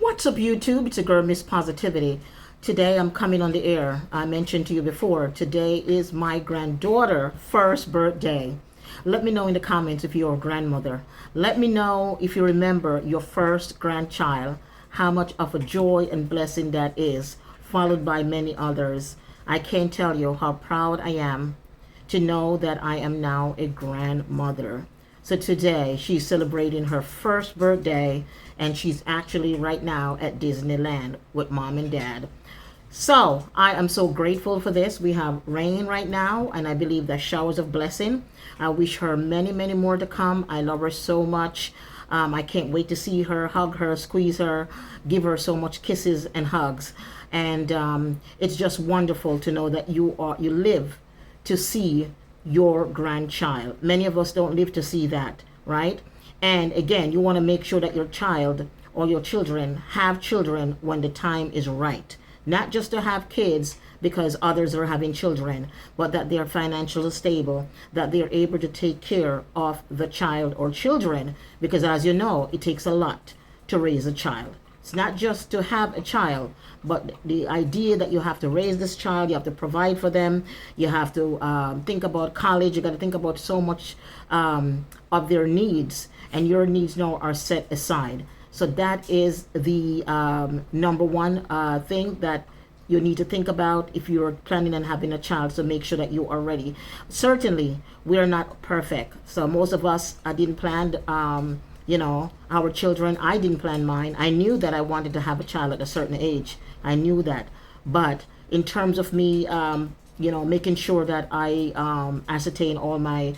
What's up, YouTube? It's a girl, Miss Positivity. Today I'm coming on the air. I mentioned to you before, today is my granddaughter's first birthday. Let me know in the comments if you're a grandmother. Let me know if you remember your first grandchild, how much of a joy and blessing that is, followed by many others. I can't tell you how proud I am to know that I am now a grandmother. So today she's celebrating her first birthday, and she's actually right now at Disneyland with mom and dad. So I am so grateful for this. We have rain right now, and I believe that showers of blessing. I wish her many, many more to come. I love her so much. I can't wait to see her, hug her, squeeze her, give her so much kisses and hugs. And it's just wonderful to know that you live to see your grandchild. Many of us don't live to see that, right? And again, you want to make sure that your child or your children have children when the time is right. Not just to have kids because others are having children, but that they're financially stable, that they're able to take care of the child or children, because as you know, it takes a lot to raise a child. It's not just to have a child, but the idea that you have to raise this child, you have to provide for them, you have to think about college, you got to think about so much of their needs, and your needs now are set aside. So that is the number one thing that you need to think about if you're planning on having a child. So make sure that you are ready. Certainly, we are not perfect. So most of us, I didn't plan our children. I didn't plan mine. I knew that I wanted to have a child at a certain age. I knew that. But in terms of me, making sure that I ascertain all my,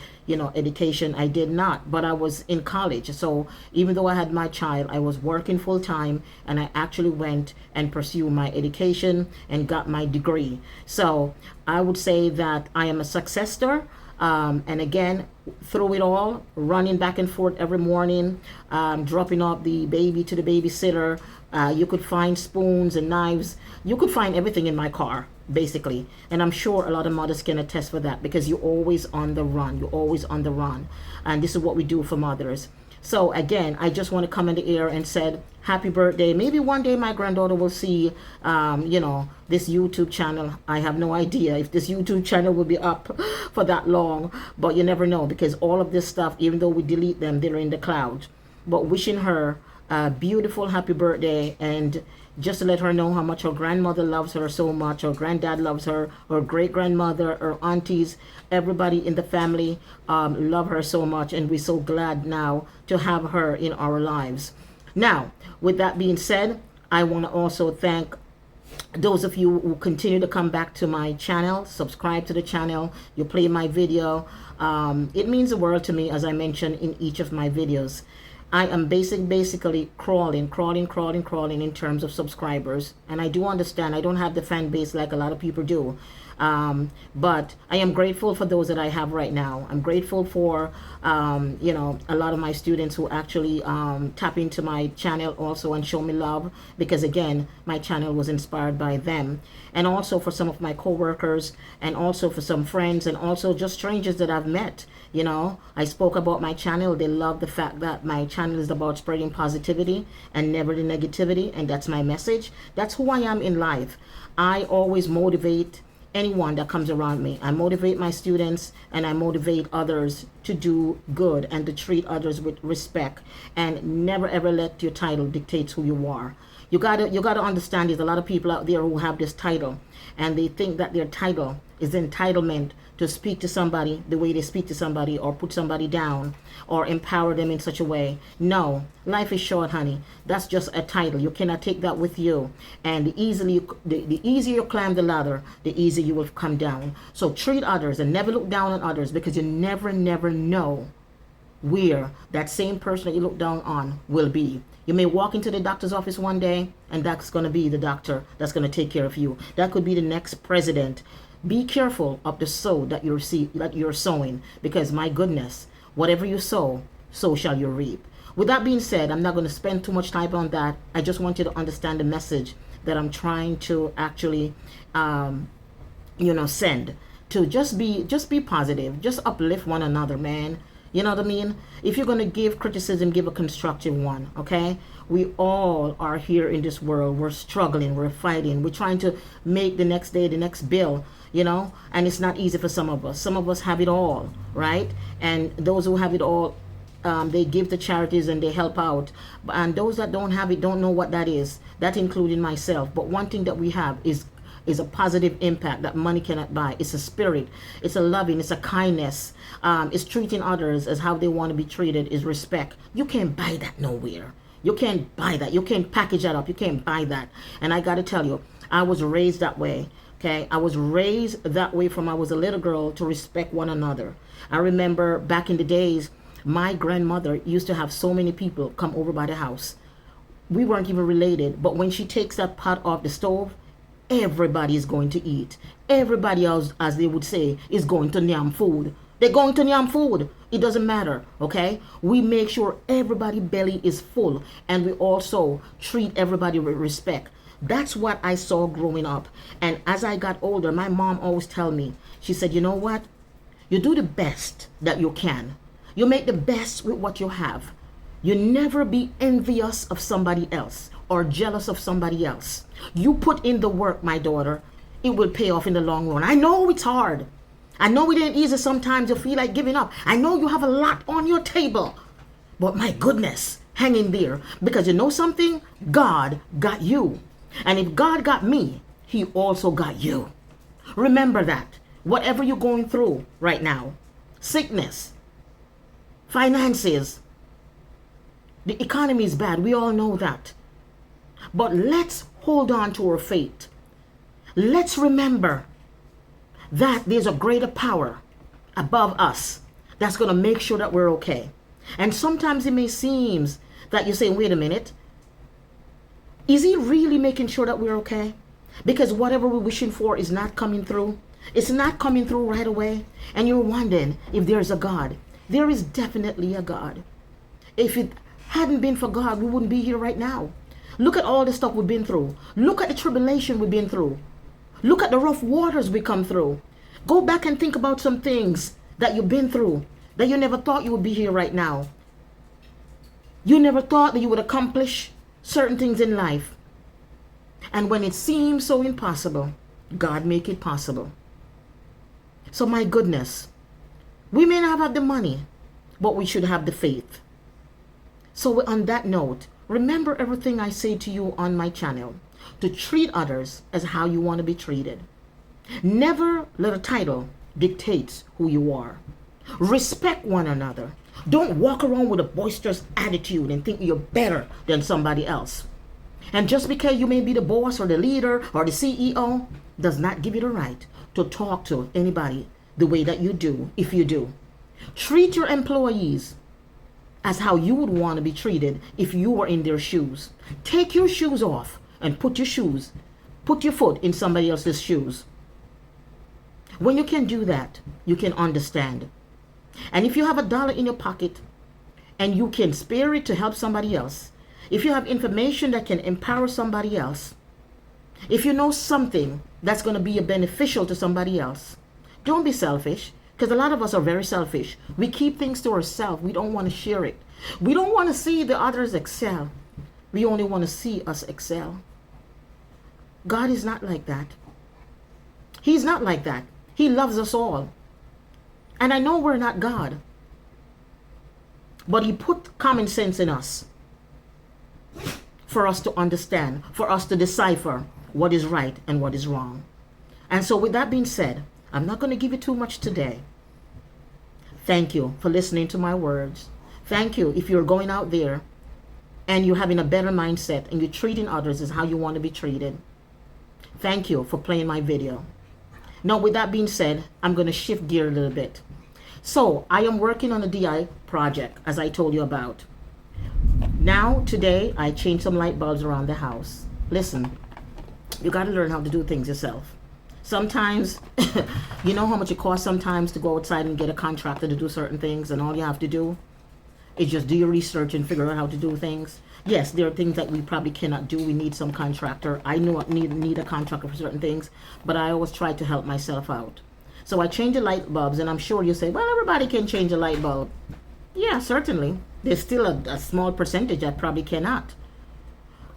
education, I did not. But I was in college. So even though I had my child, I was working full time, and I actually went and pursued my education and got my degree. So I would say that I am a success story. And again, through it all, running back and forth every morning, dropping off the baby to the babysitter. You could find spoons and knives. You could find everything in my car, basically. And I'm sure a lot of mothers can attest for that, because you're always on the run. You're always on the run. And this is what we do for mothers. So again, I just want to come in the air and said, happy birthday. Maybe one day my granddaughter will see, this YouTube channel. I have no idea if this YouTube channel will be up for that long, but you never know, because all of this stuff, even though we delete them, they're in the cloud. But wishing her a beautiful happy birthday, and just to let her know how much her grandmother loves her so much, her granddad loves her, her great-grandmother, her aunties, everybody in the family love her so much, and we're so glad now to have her in our lives. Now, with that being said, I want to also thank those of you who continue to come back to my channel, subscribe to the channel, you play my video. It means the world to me, as I mentioned in each of my videos. I am basically crawling in terms of subscribers. And I do understand I don't have the fan base like a lot of people do. But I am grateful for those that I have right now. I'm grateful for, a lot of my students who actually tap into my channel also and show me love, because again, my channel was inspired by them. And also for some of my coworkers, and also for some friends, and also just strangers that I've met. I spoke about my channel. They love the fact that my channel is about spreading positivity and never the negativity. And that's my message. That's who I am in life. I always motivate anyone that comes around me. I motivate my students, and I motivate others to do good and to treat others with respect, and never ever let your title dictate who you are. You gotta understand, there's a lot of people out there who have this title, and they think that their title is entitlement to speak to somebody the way they speak to somebody, or put somebody down, or empower them in such a way. No, life is short, honey. That's just a title. You cannot take that with you. And the easier you climb the ladder, the easier you will come down. So treat others and never look down on others, because you never know where that same person that you look down on will be. You may walk into the doctor's office one day, and that's going to be the doctor that's going to take care of you. That could be the next president. Be careful of the sow that you're sowing, because my goodness, whatever you sow, so shall you reap. With that being said, I'm not going to spend too much time on that. I just want you to understand the message that I'm trying to actually, send. To just be positive, just uplift one another, man. You know what I mean? If you're going to give criticism, give a constructive one, okay? We all are here in this world. We're struggling, we're fighting, we're trying to make the next day, the next bill, and it's not easy for some of us. Some of us have it all, right? And those who have it all, they give to charities and they help out. And those that don't have it don't know what that is. That including myself. But one thing that we have is a positive impact that money cannot buy. It's a spirit, it's a loving, it's a kindness, it's treating others as how they want to be treated, is respect. You can't buy that nowhere. You can't buy that. You can't package that up. You can't buy that. And I got to tell you, I was raised that way. Okay, I was raised that way from I was a little girl, to respect one another. I remember back in the days, my grandmother used to have so many people come over by the house. We weren't even related, but when she takes that pot off the stove, everybody is going to eat. Everybody else, as they would say, is going to nyam food. They're going to nyam food. It doesn't matter, okay? We make sure everybody's belly is full, and we also treat everybody with respect. That's what I saw growing up. And as I got older, my mom always tell me, she said, you know what? You do the best that you can. You make the best with what you have. You never be envious of somebody else or jealous of somebody else. You put in the work, my daughter. It will pay off in the long run. I know it's hard. I know it ain't easy sometimes. You feel like giving up. I know you have a lot on your table. But my goodness, hang in there. Because you know something? God got you. And if God got me, he also got you. Remember that. Whatever you're going through right now, sickness, finances, the economy is bad. We all know that. But let's hold on to our faith. Let's remember that there's a greater power above us that's going to make sure that we're okay. And sometimes it may seem that you're saying, wait a minute, is he really making sure that we're okay? Because whatever we're wishing for is not coming through. It's not coming through right away. And you're wondering if there's a God. There is definitely a God. If it hadn't been for God, we wouldn't be here right now. Look at all the stuff we've been through. Look at the tribulation we've been through. Look at the rough waters we come through. Go back and think about some things that you've been through that you never thought you would be here right now. You never thought that you would accomplish certain things in life. And when it seems so impossible, God make it possible. So my goodness, we may not have the money, but we should have the faith. So on that note, remember everything I say to you on my channel, to treat others as how you want to be treated. Never let a title dictate who you are. Respect one another. Don't walk around with a boisterous attitude and think you're better than somebody else. And just because you may be the boss or the leader or the CEO does not give you the right to talk to anybody the way that you do if you do. Treat your employees as how you would want to be treated if you were in their shoes. Take your shoes off and put your foot in somebody else's shoes. When you can do that, you can understand. And if you have $1 in your pocket and you can spare it to help somebody else, if you have information that can empower somebody else, if you know something that's going to be beneficial to somebody else, don't be selfish, because a lot of us are very selfish. We keep things to ourselves. We don't want to share it. We don't want to see the others excel. We only want to see us excel. God is not like that. He's not like that. He loves us all. And I know we're not God, but he put common sense in us for us to understand, for us to decipher what is right and what is wrong. And so with that being said, I'm not going to give you too much today. Thank you for listening to my words. Thank you if you're going out there and you're having a better mindset and you're treating others as how you want to be treated. Thank you for playing my video. Now, with that being said, I'm going to shift gear a little bit. So I am working on a DI project, as I told you about. Now, today, I changed some light bulbs around the house. Listen, you got to learn how to do things yourself. Sometimes, you know how much it costs sometimes to go outside and get a contractor to do certain things, and all you have to do is just do your research and figure out how to do things. Yes, there are things that we probably cannot do. We need some contractor. I know I need a contractor for certain things, but I always try to help myself out. So I change the light bulbs, and I'm sure you say, well, everybody can change a light bulb. Yeah, certainly. There's still a small percentage that probably cannot.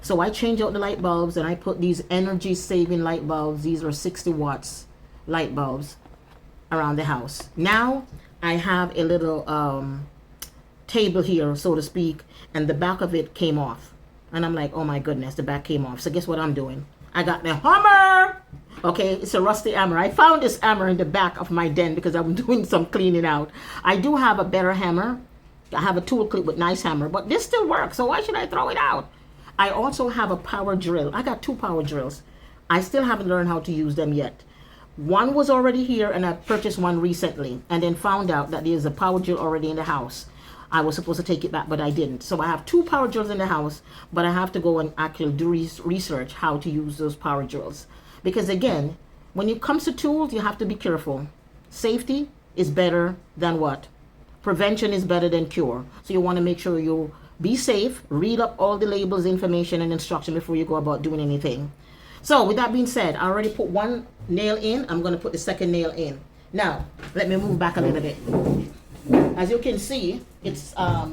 So I change out the light bulbs and I put these energy saving light bulbs. These are 60 watts light bulbs around the house. Now I have a little table here, so to speak, and the back of it came off. And I'm like, oh my goodness, the back came off. So guess what I'm doing? I got the hammer. Okay, it's a rusty hammer. I found this hammer in the back of my den because I'm doing some cleaning out. I do have a better hammer. I have a tool clip with nice hammer, but this still works. So why should I throw it out? I also have a power drill. I got 2 power drills. I still haven't learned how to use them yet. One was already here and I purchased one recently and then found out that there's a power drill already in the house. I was supposed to take it back, but I didn't. So I have 2 power drills in the house, but I have to go and actually do research how to use those power drills. Because again, when it comes to tools, you have to be careful. Safety is better than what? Prevention is better than cure. So you want to make sure you be safe, read up all the labels, information, and instruction before you go about doing anything. So with that being said, I already put 1 nail in. I'm going to put the second nail in. Now, let me move back a little bit. As you can see, it's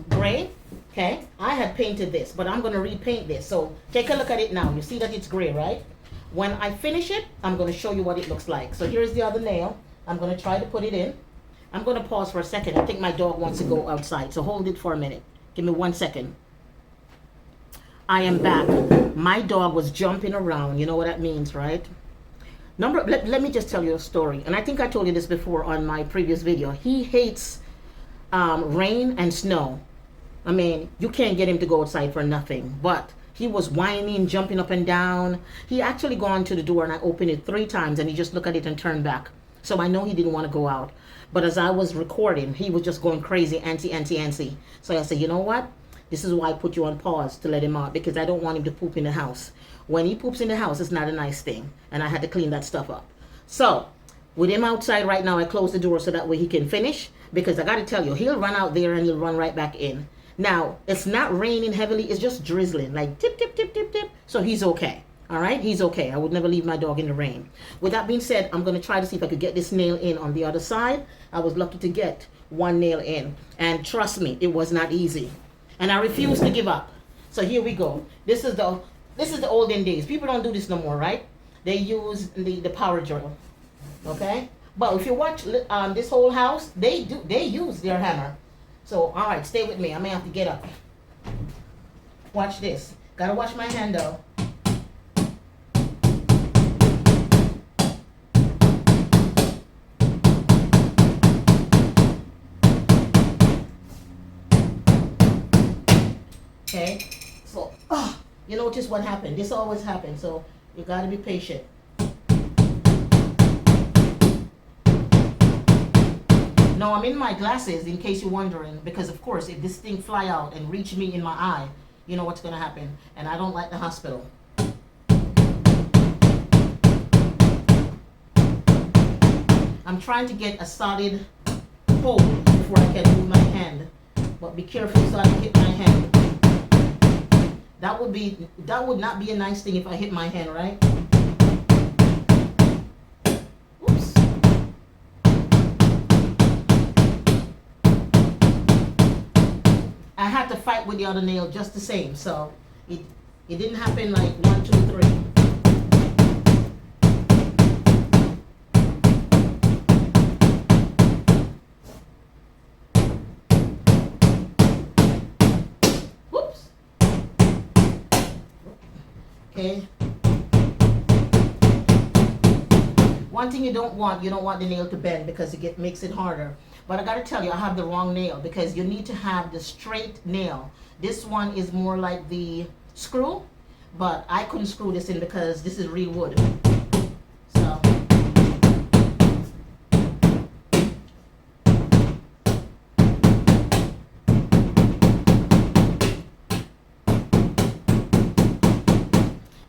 gray. Okay, I had painted this, but I'm going to repaint this. So take a look at it now. You see that it's gray, right? When I finish it, I'm going to show you what it looks like. So here's the other nail. I'm going to try to put it in. I'm going to pause for a second. I think my dog wants to go outside, so hold it for a minute. Give me 1 second. I am back. My dog was jumping around. You know what that means, right? Let me just tell you a story. And I think I told you this before on my previous video. He hates rain and snow. I mean, you can't get him to go outside for nothing. But he was whining, jumping up and down. He actually gone to the door and I opened it 3 times and he just looked at it and turned back. So I know he didn't want to go out. But as I was recording, he was just going crazy, antsy. So I said, you know what? This is why I put you on pause to let him out, because I don't want him to poop in the house. When he poops in the house, it's not a nice thing. And I had to clean that stuff up. So with him outside right now, I closed the door so that way he can finish. Because I got to tell you, he'll run out there and he'll run right back in. Now, it's not raining heavily. It's just drizzling, like tip, tip, tip, tip, tip. So he's okay. All right, he's okay. I would never leave my dog in the rain. With that being said, I'm going to try to see if I could get this nail in on the other side. I was lucky to get 1 nail in. And trust me, it was not easy. And I refuse to give up. So here we go. This is the olden days. People don't do this no more, right? They use the power drill. Okay? But if you watch this whole house, they use their hammer. So, all right, stay with me. I may have to get up. Watch this. Gotta wash my hand though. Okay, so you notice what happened. This always happens, so you got to be patient. Now I'm in my glasses in case you're wondering, because of course if this thing fly out and reach me in my eye, you know what's going to happen. And I don't like the hospital. I'm trying to get a solid hold before I can move my hand, but be careful so I don't hit my hand. That would not be a nice thing if I hit my hand, right? Oops. I had to fight with the other nail just the same, so it didn't happen like 1, 2, 3. Okay. One thing you don't want the nail to bend because it makes it harder. But I gotta tell you, I have the wrong nail because you need to have the straight nail. This one is more like the screw, but I couldn't screw this in because this is real wood. So.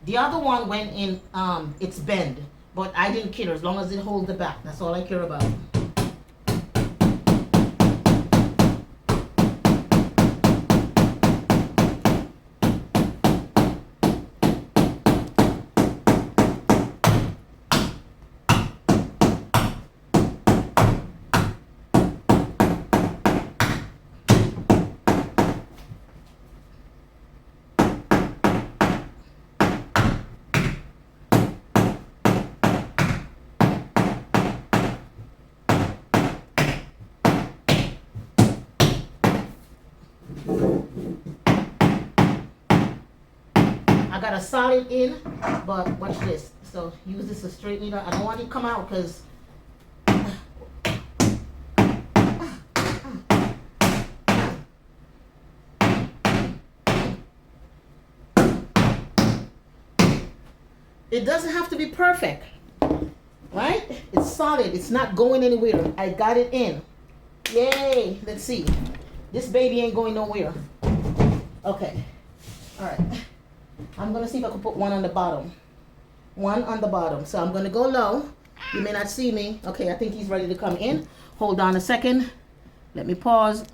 The other one went in, it's bend, but I didn't care as long as it holds the back. That's all I care about. I got a solid in, but watch this. So use this to straighten it up. I don't want it to come out because it doesn't have to be perfect, right? It's solid. It's not going anywhere. I got it in. Yay. Let's see. This baby ain't going nowhere. Okay. All right. I'm going to see if I can put one on the bottom. One on the bottom. So I'm going to go low. You may not see me. Okay, I think he's ready to come in. Hold on a second. Let me pause.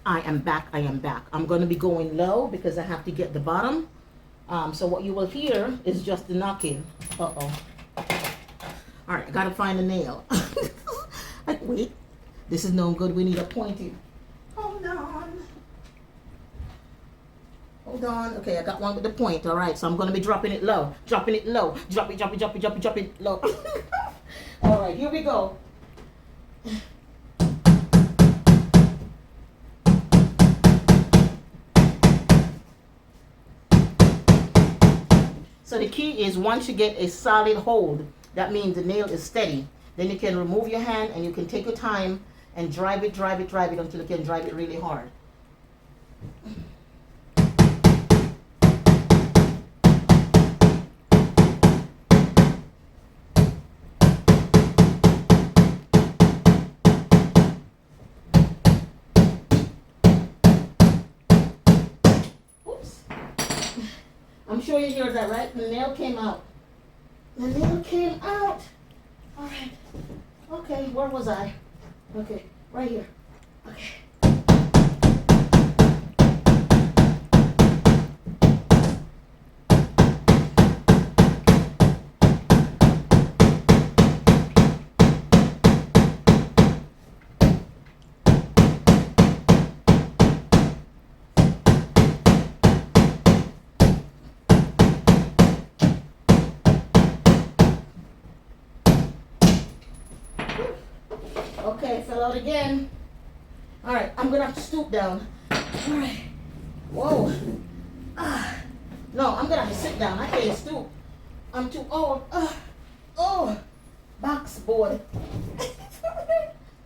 I am back. I am back. I'm going to be going low because I have to get the bottom. So what you will hear is just the knocking. Uh-oh. All right, I got to find a nail. Wait. This is no good. We need a pointy. Hold on. Hold on. Okay, I got one with the point. All right, so I'm going to be dropping it low. Dropping it low. Drop it, drop it, drop it, drop it, drop it low. All right, here we go. So the key is once you get a solid hold, that means the nail is steady. Then you can remove your hand and you can take your time and drive it until you can drive it really hard. Oops. I'm sure you hear that, right? The nail came out. The nail came out. All right. Okay, where was I? Okay, right here. Okay. Okay, fell out again. All right, I'm gonna have to stoop down. All right. Whoa. No, I'm gonna have to sit down. I can't stoop. I'm too old. Oh, box board.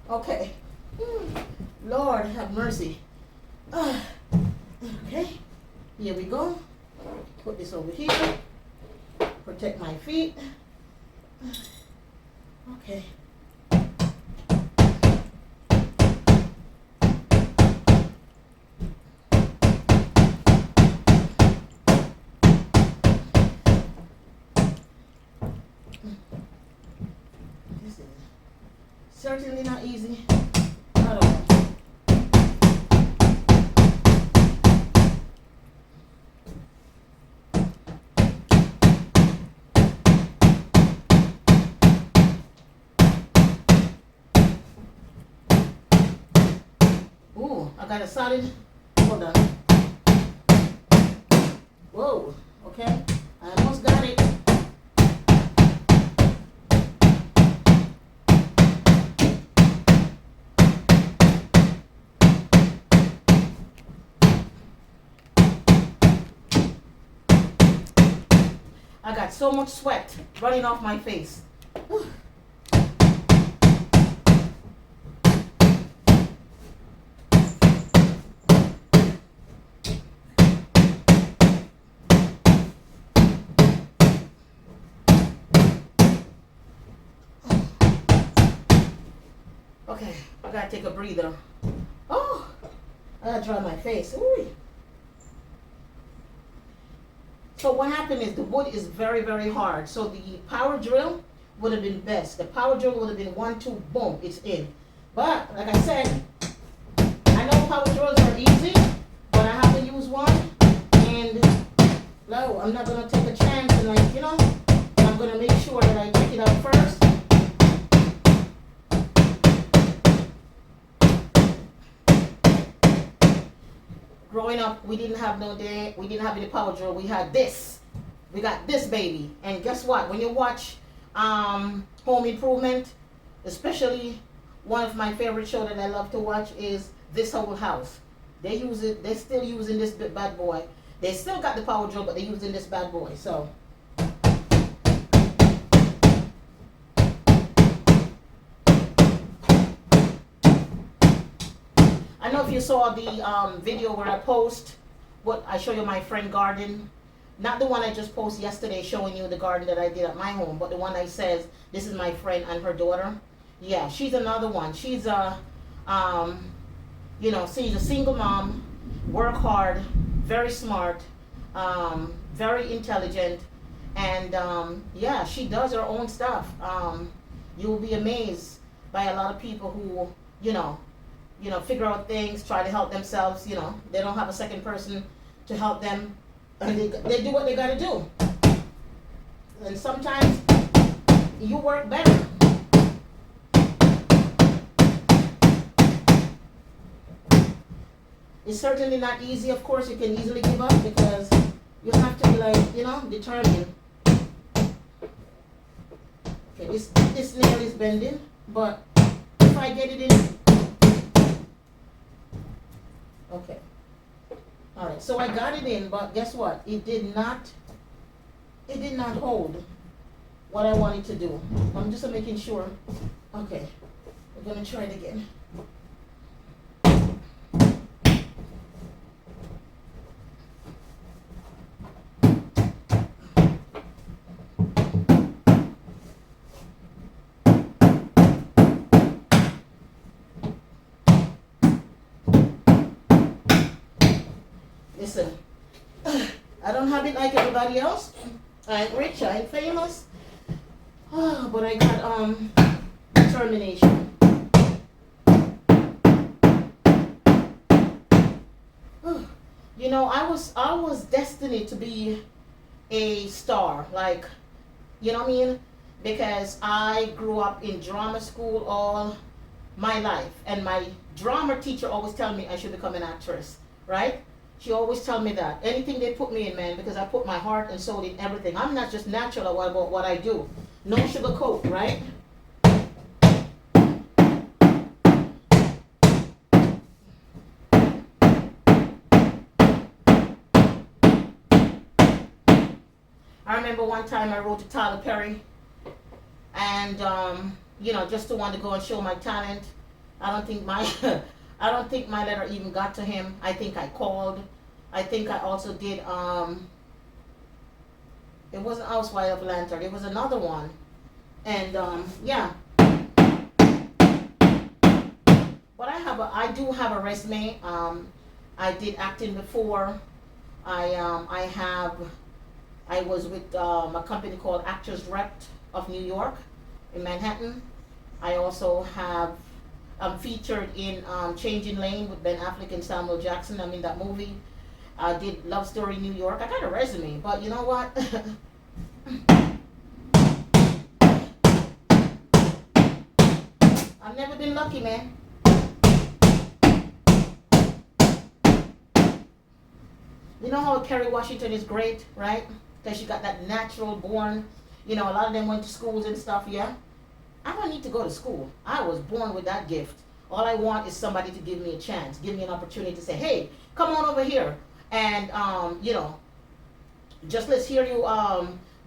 Okay. Lord have mercy. Okay. Here we go. Put this over here. Protect my feet. Okay. This is certainly not easy at all. Ooh, I got a solid. Hold on. Whoa, okay. I almost got it. I got so much sweat running off my face. Okay, I gotta take a breather. Oh, I gotta dry my face. Ooh. So what happened is the wood is very, very hard. So the power drill would have been best. The power drill would have been 1, 2, boom, it's in. But like I said, I know power drills are easy, but I have to use one. And no, I'm not gonna take a chance and I'm gonna make sure that I check it out first. Growing up, we didn't have any power drill. We had this. We got this baby. And guess what? When you watch Home Improvement, especially one of my favorite shows that I love to watch is This Whole House. They use it. They're still using this bad boy. They still got the power drill, but they're using this bad boy. So I know if you saw the video where I post what I show you my friend garden, not the one I just posted yesterday showing you the garden that I did at my home, but the one that says this is my friend and her daughter. Yeah, she's another one. She's a she's a single mom, work hard, very smart, very intelligent, and yeah, she does her own stuff. You will be amazed by a lot of people who figure out things, try to help themselves. They don't have a second person to help them, and they do what they got to do. And sometimes you work better. It's certainly not easy. Of course, you can easily give up because you have to be determined. Okay, this nail is bending, but if I get it in, okay. All right, so I got it in, but guess what? It did not hold what I wanted to do. I'm just making sure. Okay, we're gonna try it again. Listen, I don't have it like everybody else. I ain't rich, I ain't famous. But I got determination. I was destined to be a star, like, you know what I mean? Because I grew up in drama school all my life, and my drama teacher always tell me I should become an actress, right? She always tell me that. Anything they put me in, man, because I put my heart and soul in everything. I'm not just natural about what I do. No sugarcoat, right? I remember one time I wrote to Tyler Perry, and just to want to go and show my talent. I don't think my I don't think my letter even got to him. I think I called. I think I also did, it wasn't Housewife of Atlanta. It was another one. And, yeah. But I do have a resume. I did acting before. I was with a company called Actors Direct of New York in Manhattan. I also have I'm featured in Changing Lane with Ben Affleck and Samuel Jackson. I'm in that movie. I did Love Story New York. I got a resume, but you know what? I've never been lucky, man. You know how Kerry Washington is great, right? Because she got that natural born. A lot of them went to schools and stuff, yeah? I don't need to go to school. I was born with that gift. All I want is somebody to give me a chance, give me an opportunity to say, hey, come on over here. And, just let's hear you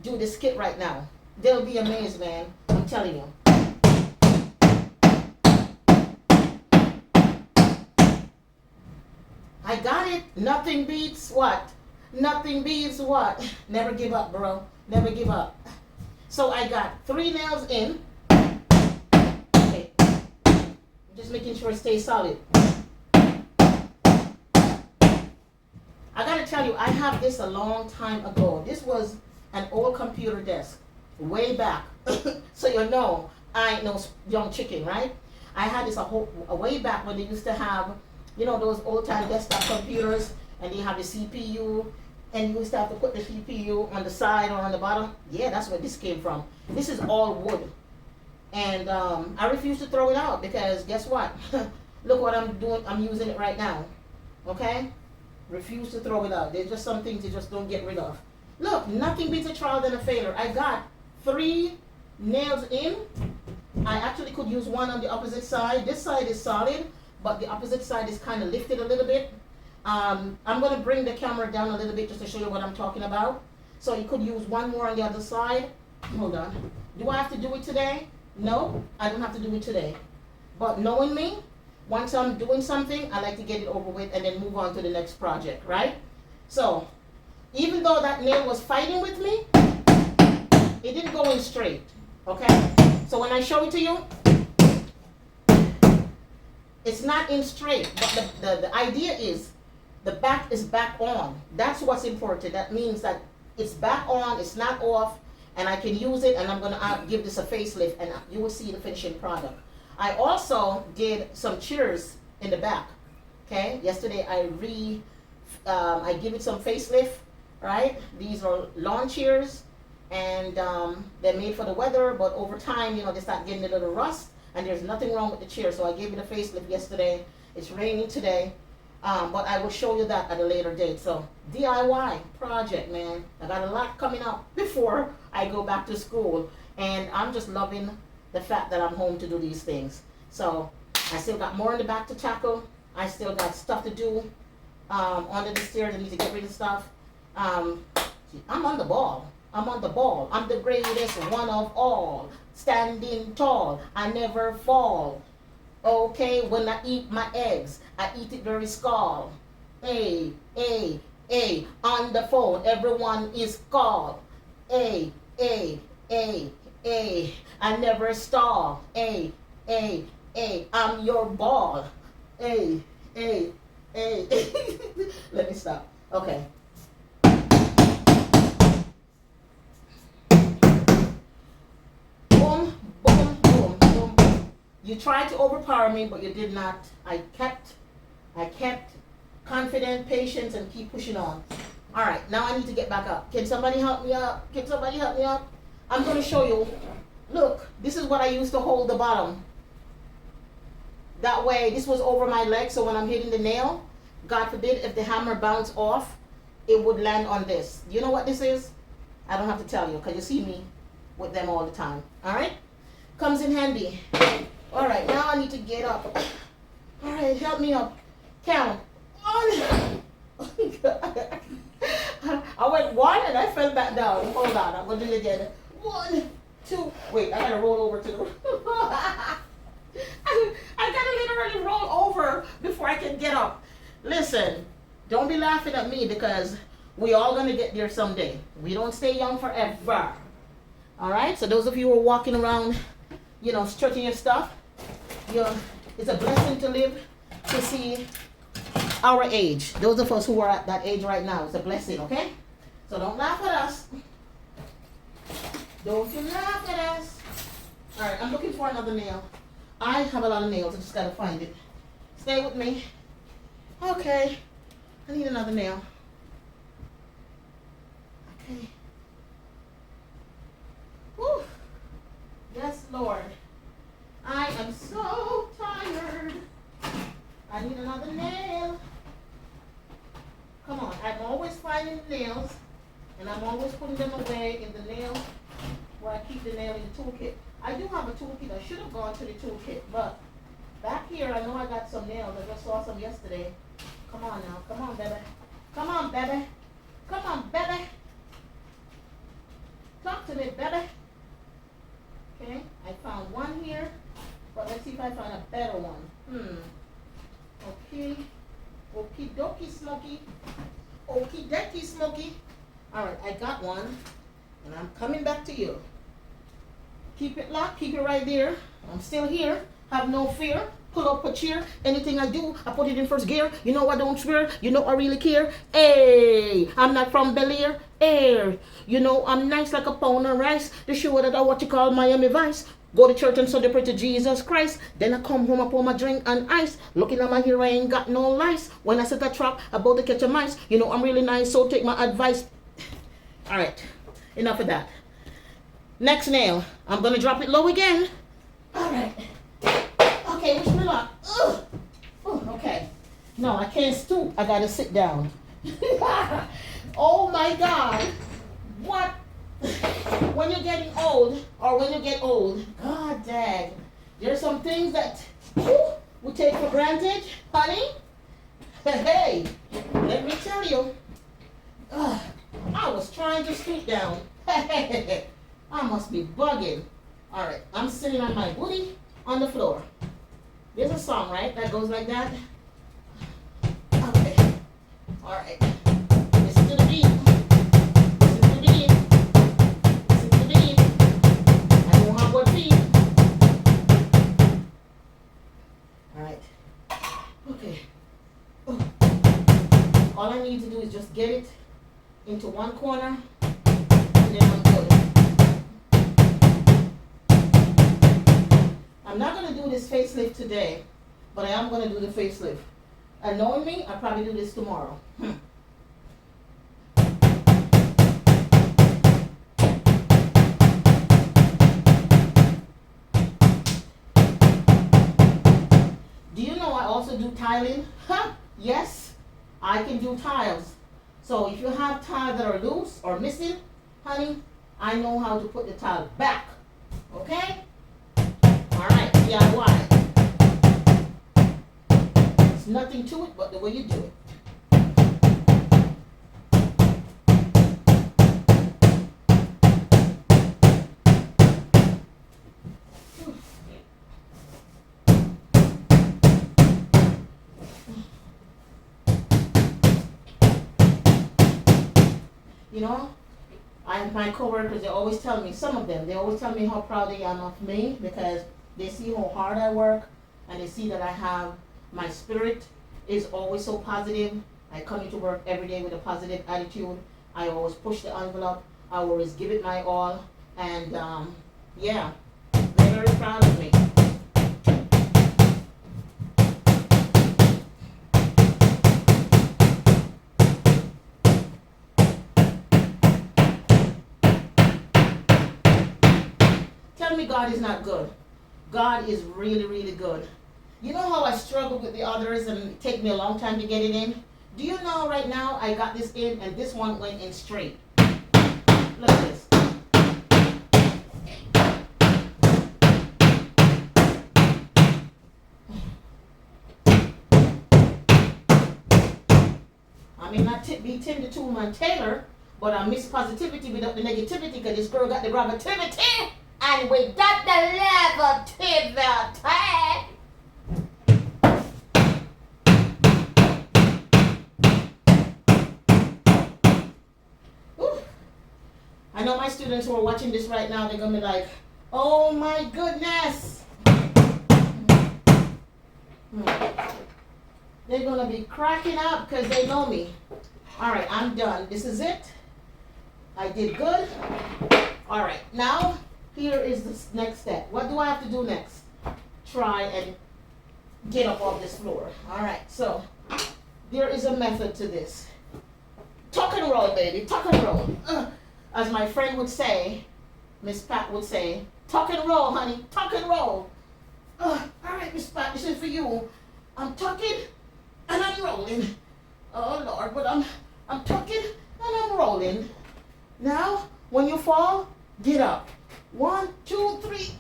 do this skit right now. They'll be amazed, man. I'm telling you. I got it. Nothing beats what? Nothing beats what? Never give up, bro. Never give up. So I got 3 nails in. Just making sure it stays solid. I gotta tell you, I have this a long time ago. This was an old computer desk, way back. So I ain't no young chicken, right? I had this a way back when they used to have, those old time desktop computers, and they have the CPU, and you used to have to put the CPU on the side or on the bottom. Yeah, that's where this came from. This is all wood. And I refuse to throw it out because guess what? Look what I'm doing. I'm using it right now. Okay? Refuse to throw it out. There's just some things you just don't get rid of. Look, nothing beats a trial than a failure. I got 3 nails in. I actually could use one on the opposite side. This side is solid, but the opposite side is kind of lifted a little bit. I'm going to bring the camera down a little bit just to show you what I'm talking about. So you could use one more on the other side. Hold on. Do I have to do it today? No, I don't have to do it today. But knowing me, once I'm doing something, I like to get it over with and then move on to the next project, right? So, even though that nail was fighting with me, it didn't go in straight, okay? So when I show it to you, it's not in straight, but the idea is the back is back on. That's what's important. That means that it's back on, it's not off, and I can use it, and I'm going to give this a facelift, and you will see the finishing product. I also did some cheers in the back, okay? Yesterday I give it some facelift, right? These are lawn chairs, and they're made for the weather, but over time, you know, they start getting a little rust, and there's nothing wrong with the chair, so I gave it a facelift yesterday. It's raining today, but I will show you that at a later date. So DIY project, man. I got a lot coming up before I go back to school, and I'm just loving the fact that I'm home to do these things. So I still got more in the back to tackle. I still got stuff to do under the stairs. I need to get rid of stuff. I'm on the ball. I'm on the ball. I'm the greatest one of all. Standing tall. I never fall. Okay, when I eat my eggs, I eat it very small. Hey, hey, hey, on the phone, everyone is called. Hey, hey, hey, hey, I never stall. Hey, hey, hey, I'm your ball. Hey, hey, hey. Let me stop. Okay. Boom, boom, boom, boom, boom. You tried to overpower me, but you did not. I kept confident, patience, and keep pushing on. All right, now I need to get back up. Can somebody help me up? Can somebody help me up? I'm going to show you. Look, this is what I used to hold the bottom. That way, this was over my leg, so when I'm hitting the nail, God forbid, if the hammer bounced off, it would land on this. You know what this is? I don't have to tell you, because you see me with them all the time. All right? Comes in handy. All right, now I need to get up. All right, help me up. Count. One. I went one and I fell back down. Hold on, I'm going to do it again. 1, 2. Wait, I got to roll over to the... I got to literally roll over before I can get up. Listen, don't be laughing at me because we all going to get there someday. We don't stay young forever. All right? So those of you who are walking around, you know, stretching your stuff, it's a blessing to live to see our age. Those of us who are at that age right now, it's a blessing, okay? So don't laugh at us. Don't you laugh at us. All right, I'm looking for another nail. I have a lot of nails. I just got to find it. Stay with me. Okay. I need another nail. Okay. Whew. Yes, Lord. I am so tired. I need another nail. Come on. I'm always finding nails, and I'm always putting them away in the nail where I keep the nail in the toolkit. I do have a toolkit. I should have gone to the toolkit, but back here, I know I got some nails. I just saw some yesterday. Come on now. Come on, baby. Come on, baby. Come on, baby. Talk to me, baby. Okay, I found one here, but let's see if I find a better one. Okay. Okie dokie, Smokey. Okie dokie, Smokey. All right, I got one, and I'm coming back to you. Keep it locked. Keep it right there. I'm still here. Have no fear. Pull up a chair. Anything I do, I put it in first gear. You know I don't swear. You know I really care. Hey, I'm not from Bel Air. Air. You know I'm nice like a pound of rice. The show that I what you call Miami Vice. Go to church and Sunday pray to Jesus Christ. Then I come home, I pour my drink and ice. Looking at my hair, I ain't got no lice. When I set a trap, about to catch a mice. You know I'm really nice, so take my advice. All right, enough of that. Next nail, I'm gonna drop it low again. All right. Okay, which one lock? Okay. No, I can't stoop. I gotta sit down. Oh my God. What? When you're getting old, or when you get old, God dang, there's some things that we take for granted, honey. Hey, let me tell you, I was trying to scoot down. I must be bugging. All right, I'm sitting on my booty on the floor. There's a song, right, that goes like that? Okay. All right. Listen to the beat. Listen to the beat. Listen to the beat. I don't have what feet. All right. Okay. All I need to do is just get it into one corner, and then I'm good. I'm not going to do this facelift today, but I am going to do the facelift. And knowing me, I'll probably do this tomorrow. Do you know I also do tiling? Yes, I can do tiles. So if you have tiles that are loose or missing, honey, I know how to put the tile back. Okay? Alright, DIY. There's nothing to it but the way you do it. You know, my coworkers, they always tell me, some of them, they always tell me how proud they are of me because they see how hard I work and they see that I have, my spirit is always so positive. I come into work every day with a positive attitude. I always push the envelope. I always give it my all. And yeah, they're very proud of me. Tell me God is not good. God is really, really good. You know how I struggled with the others and it take me a long time to get it in? Do you know right now I got this in and this one went in straight? Look at this. I may not be Tim the Toolman Taylor, but I miss positivity without the negativity because this girl got the gravity. And we got the levitativity. I know my students who are watching this right now, they're going to be like, oh my goodness. They're going to be cracking up because they know me. All right, I'm done. This is it. I did good. All right, now here is the next step. What do I have to do next? Try and get up off this floor. All right, so there is a method to this. Tuck and roll, baby, tuck and roll. As my friend would say, Miss Pat would say, tuck and roll, honey, tuck and roll. All right, Miss Pat, this is for you. I'm tucking and I'm rolling. Oh Lord, but I'm tucking and I'm rolling. Now, when you fall, get up. 1, 2, 3.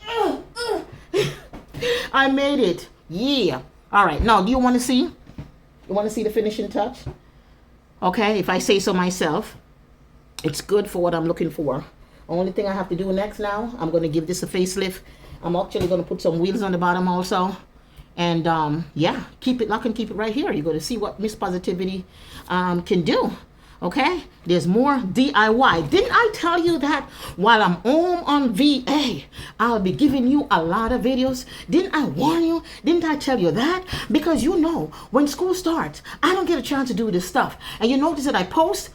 I made it. Yeah. All right. Now, do you want to see? You want to see the finishing touch? Okay. If I say so myself, it's good for what I'm looking for. Only thing I have to do next now, I'm going to give this a facelift. I'm actually going to put some wheels on the bottom also. And yeah, keep it lock and keep it right here. You're going to see what Miss Positivity can do. Okay, there's more DIY. Didn't I tell you that while I'm home on VA, I'll be giving you a lot of videos? Didn't I warn you? Didn't I tell you that? Because you know, when school starts, I don't get a chance to do this stuff. And you notice that I post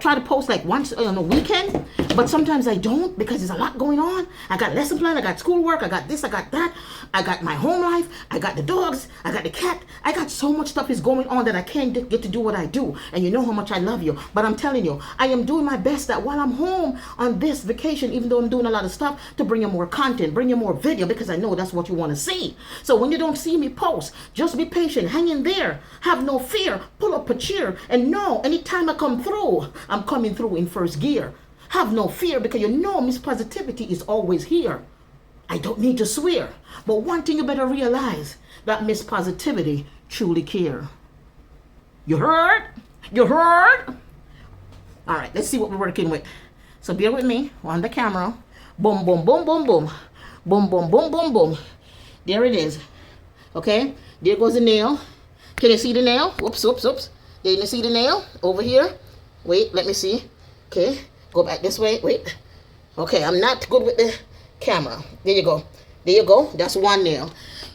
try to post like once on a weekend, but sometimes I don't because there's a lot going on. I got lesson plan, I got schoolwork, I got this, I got that, I got my home life, I got the dogs, I got the cat. I got so much stuff is going on that I can't get to do what I do. And you know how much I love you. But I'm telling you, I am doing my best that while I'm home on this vacation, even though I'm doing a lot of stuff, to bring you more content, bring you more video, because I know that's what you want to see. So when you don't see me post, just be patient, hang in there, have no fear, pull up a chair, and know anytime I come through, I'm coming through in first gear. Have no fear, because you know Miss Positivity is always here. I don't need to swear, but one thing you better realize, that Miss Positivity truly care. You heard? You heard? All right, let's see what we're working with. So bear with me on the camera. Boom, boom, boom, boom, boom. Boom, boom, boom, boom, boom. There it is. Okay, there goes the nail. Can you see the nail? Whoops, whoops, whoops. Did you see the nail over here? Wait, let me see. Okay, go back this way. Wait. Okay, I'm not good with the camera. There you go. There you go. That's one nail.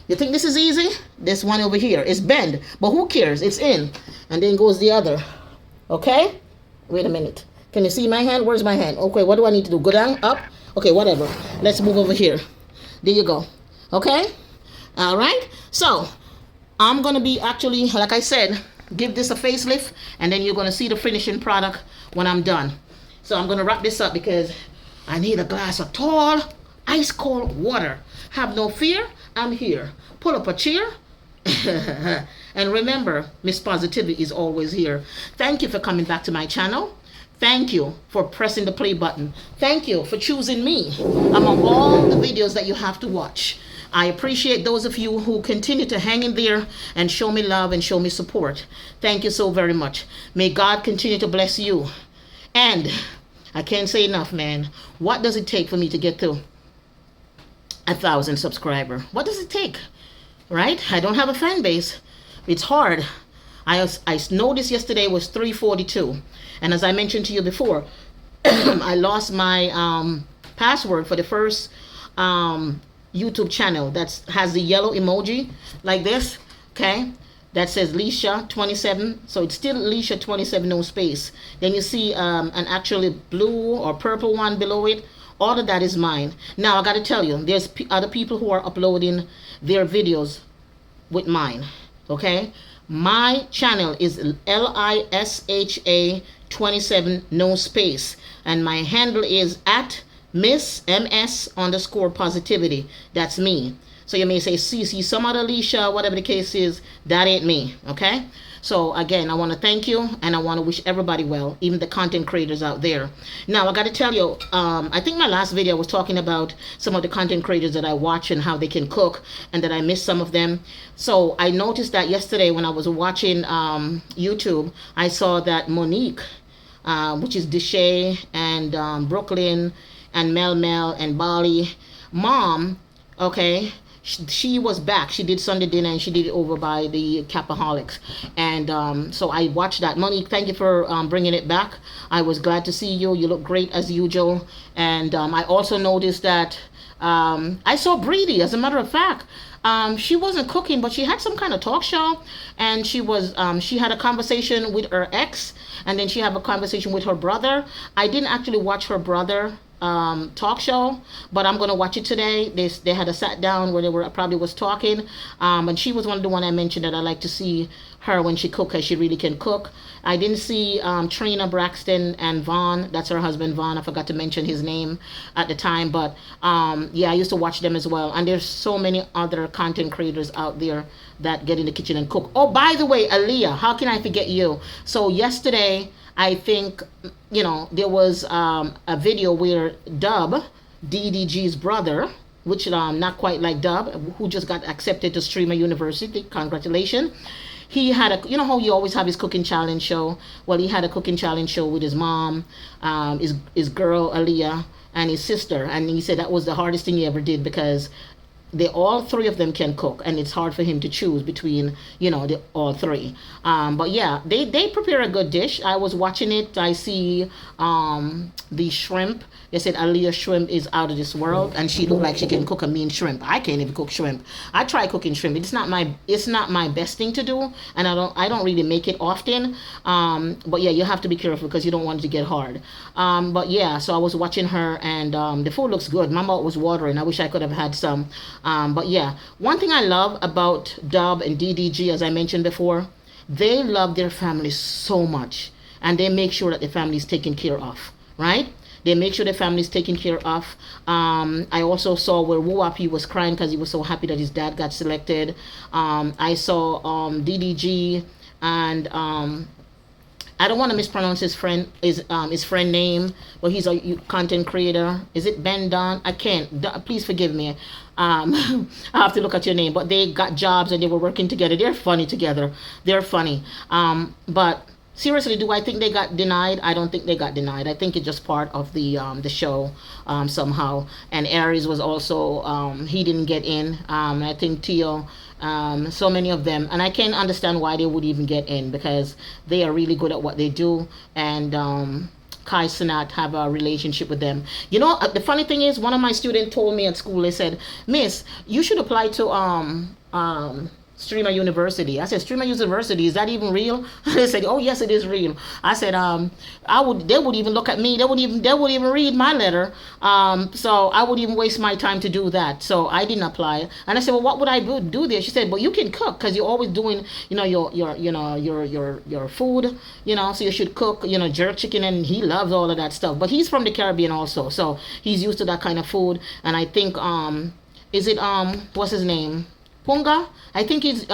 You think this is easy? This one over here is bent, but who cares? It's in. And then goes the other. Okay? Wait a minute. Can you see my hand? Where's my hand? Okay, what do I need to do? Go down? Up? Okay, whatever. Let's move over here. There you go. Okay? All right? So, I'm going to be actually, like I said, give this a facelift, and then you're going to see the finishing product when I'm done. So, I'm going to wrap this up because I need a glass of tall, ice cold water. Have no fear. I'm here. Pull up a chair. And remember, Miss Positivity is always here. Thank you for coming back to my channel. Thank you for pressing the play button. Thank you for choosing me among all the videos that you have to watch. I appreciate those of you who continue to hang in there and show me love and show me support. Thank you so very much. May God continue to bless you. And I can't say enough, man. What does it take for me to get to 1,000 subscribers? What does it take? Right? I don't have a fan base. It's hard. I noticed yesterday was 342. And as I mentioned to you before, I lost my password for the first YouTube channel that has the yellow emoji like this. Okay? That says Leisha 27. So it's still Leisha 27, no space. Then you see an actually blue or purple one below it. All of that is mine. Now I got to tell you, there's other people who are uploading their videos with mine. Okay? My channel is LISHA 27, no space. And my handle is at Miss MS _ positivity. That's me. So you may say, see some other Alicia, whatever the case is, that ain't me. Okay? So again, I want to thank you, and I want to wish everybody well, even the content creators out there. Now, I got to tell you, I think my last video was talking about some of the content creators that I watch and how they can cook, and that I missed some of them. So I noticed that yesterday when I was watching YouTube, I saw that Monique, which is Deshay and Brooklyn and Mel and Bali mom, okay, she was back. She did Sunday dinner, and she did it over by the Capaholics. And so I watched that. Monique, thank you for bringing it back. I was glad to see you. You look great as usual. And I also noticed that I saw Breedy, as a matter of fact. She wasn't cooking, but she had some kind of talk show, and she had a conversation with her ex, and then she had a conversation with her brother. I didn't actually watch her brother talk show, but I'm gonna watch it today. They had a sat down where they were probably was talking, and she was one of the one I mentioned that I like to see her when she cook, because she really can cook. I didn't see Trina Braxton and Vaughn. That's her husband Vaughn. I forgot to mention his name at the time, but yeah, I used to watch them as well. And there's so many other content creators out there that get in the kitchen and cook. Oh, by the way, Aaliyah, how can I forget you? So yesterday, I think, you know, there was a video where Dub, DDG's brother, which not quite like Dub, who just got accepted to Streamer University. Congratulations. He had a, you know how you always have his cooking challenge show? Well, he had a cooking challenge show with his mom, his girl Aaliyah, and his sister. And he said that was the hardest thing he ever did, because all three of them can cook, and it's hard for him to choose between, you know, all three. But yeah, they prepare a good dish. I was watching it. I see the shrimp. They said Aaliyah's shrimp is out of this world, and she looked like she can cook a mean shrimp. I can't even cook shrimp. I try cooking shrimp. It's not my best thing to do, and I don't really make it often. But yeah, you have to be careful because you don't want it to get hard. But yeah, so I was watching her, and the food looks good. My mouth was watering. I wish I could have had some. But yeah, one thing I love about Dub and DDG, as I mentioned before, they love their family so much, and they make sure that the family is taken care of, right? They make sure the family is taken care of. I also saw where Wuapi was crying because he was so happy that his dad got selected. I saw DDG and I don't want to mispronounce his friend name, but he's a content creator. Is it Ben Don? I can't. Please forgive me. I have to look at your name. But they got jobs and they were working together. They're funny together. They're funny. But seriously, do I think they got denied? I don't think they got denied. I think it's just part of the show somehow. And Aries was also he didn't get in. I think Tio. So many of them, and I can't understand why they would even get in because they are really good at what they do. And Kai Sinat have a relationship with them. You know, the funny thing is, one of my students told me at school. They said, "Miss, you should apply to Streamer University." I said, "Streamer University, is that even real?" They said, "Oh yes, it is real." I said, they would even look at me. They would even read my letter. So I would even waste my time to do that. So I didn't apply. And I said, "Well, what would I do there?" She said, "But you can cook because you're always doing, your food, so you should cook, jerk chicken." And he loves all of that stuff. But he's from the Caribbean also, so he's used to that kind of food. And I think, is it what's his name? Punga. I think he's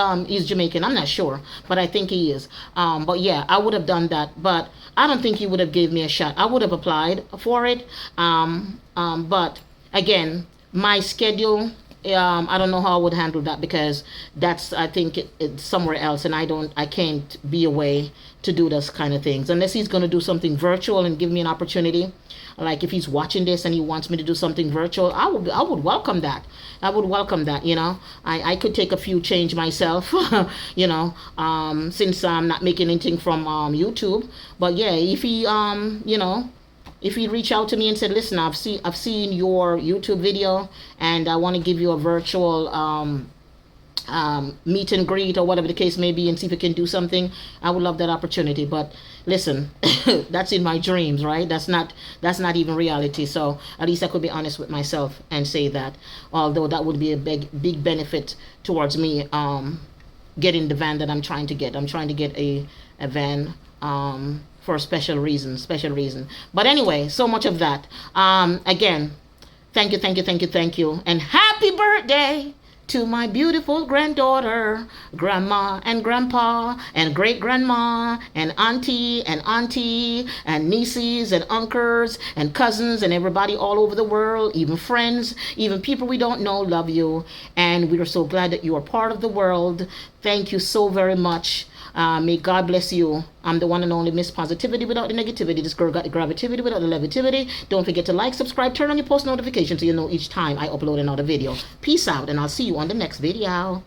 Jamaican. I'm not sure, but I think he is. But yeah, I would have done that, but I don't think he would have gave me a shot. I would have applied for it. But again, my schedule. I don't know how I would handle that because I think it's somewhere else, and I can't be away to do those kind of things unless he's going to do something virtual and give me an opportunity. Like if he's watching this and he wants me to do something virtual, I would welcome that. I would welcome that. I could take a few change myself. Since I'm not making anything from YouTube. But yeah, if he if he reach out to me and said, "Listen, I've seen your YouTube video and I want to give you a virtual meet and greet," or whatever the case may be, and see if we can do something, I would love that opportunity. But listen, that's in my dreams, right? That's not even reality. So at least I could be honest with myself and say that, although that would be a big benefit towards me getting the van that I'm trying to get. I'm trying to get a van for a special reason. But anyway, so much of that. Again, thank you, and happy birthday to my beautiful granddaughter, grandma and grandpa and great grandma and auntie and nieces and uncles and cousins and everybody all over the world, even friends, even people we don't know, love you. And we are so glad that you are part of the world. Thank you so very much. May God bless you. I'm the one and only Miss Positivity without the negativity. This girl got the gravity without the levity. Don't forget to like, subscribe, turn on your post notifications so you know each time I upload another video. Peace out, and I'll see you on the next video.